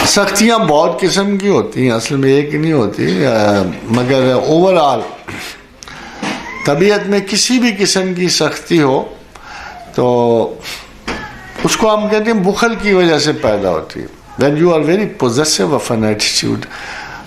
سختیاں بہت قسم کی ہوتی ہیں، اصل میں ایک ہی نہیں ہوتی، مگر اوور آل طبیعت میں کسی بھی قسم کی سختی ہو تو اس کو ہم کہتے ہیں بخل کی وجہ سے پیدا ہوتی ہے. when you are very possessive of an attitude،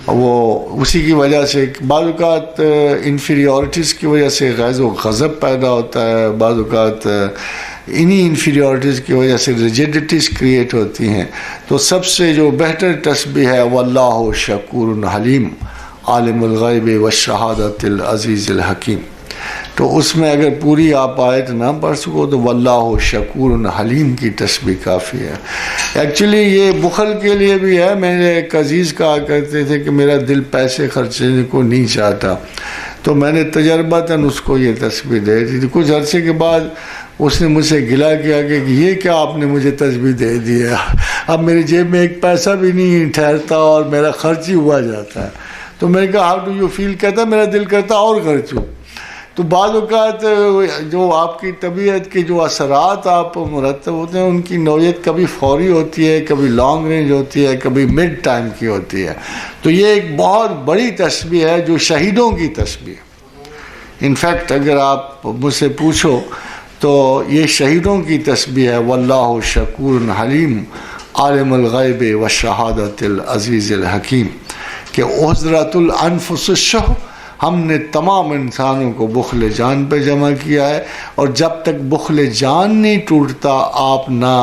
وہ اسی کی وجہ سے بعض اوقات انفیریورٹیز کی وجہ سے غیظ و غضب پیدا ہوتا ہے، بعض اوقات انہی انفیریورٹیز کی وجہ سے ریجیڈیٹیز کریٹ ہوتی ہیں. تو سب سے جو بہتر تسبیح ہے واللہ شکور حلیم عالم الغیب والشہادۃ العزیز الحکیم. تو اس میں اگر پوری آپ آیت نہ پڑھ سکو تو واللہ شکور حلیم کی تسبیح کافی ہے. ایکچولی یہ بخل کے لیے بھی ہے. میرے ایک عزیز کہا کرتے تھے کہ میرا دل پیسے خرچنے کو نہیں چاہتا، تو میں نے تجربتاً اس کو یہ تسبیح دے دی تھی. کچھ عرصے کے بعد اس نے مجھ سے گلا کیا کہ یہ کیا آپ نے مجھے تسبیح دے دی ہے، اب میری جیب میں ایک پیسہ بھی نہیں ٹھہرتا اور میرا خرچ ہی ہوا جاتا ہے. تو میں نے کہا ہاؤ ڈو یو فیل؟ کہتا میرا دل کرتا اور خرچوں. تو بعض اوقات جو آپ کی طبیعت کے جو اثرات آپ مرتب ہوتے ہیں ان کی نوعیت کبھی فوری ہوتی ہے، کبھی لانگ رینج ہوتی ہے، کبھی مڈ ٹائم کی ہوتی ہے. تو یہ ایک بہت بڑی تسبیح ہے جو شہیدوں کی تسبیح ہے. انفیکٹ اگر آپ مجھ سے پوچھو تو یہ شہیدوں کی تسبیح ہے واللہ شکور حلیم عالم الغیب والشہادۃ العزیز الحکیم. کہ احضرت الانفس الشح، ہم نے تمام انسانوں کو بخل جان پہ جمع کیا ہے، اور جب تک بخل جان نہیں ٹوٹتا آپ نہ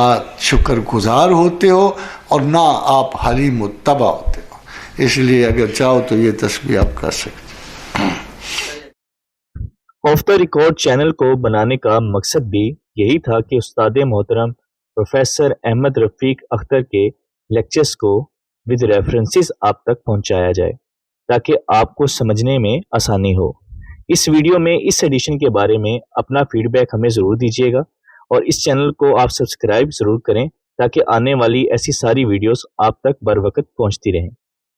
شکر گزار ہوتے ہو اور نہ آپ حلیم متبع ہوتے ہو. اس لیے اگر چاہو تو یہ تسبیح آپ کر سکتے. آف دا ریکارڈ چینل کو بنانے کا مقصد بھی یہی تھا کہ استاد محترم پروفیسر احمد رفیق اختر کے لیکچرز کو ود ریفرنسز آپ تک پہنچایا جائے تاکہ آپ کو سمجھنے میں آسانی ہو. اس ویڈیو میں اس ایڈیشن کے بارے میں اپنا فیڈ بیک ہمیں ضرور دیجیے گا، اور اس چینل کو آپ سبسکرائب ضرور کریں تاکہ آنے والی ایسی ساری ویڈیوز آپ تک بر وقت پہنچتی رہیں.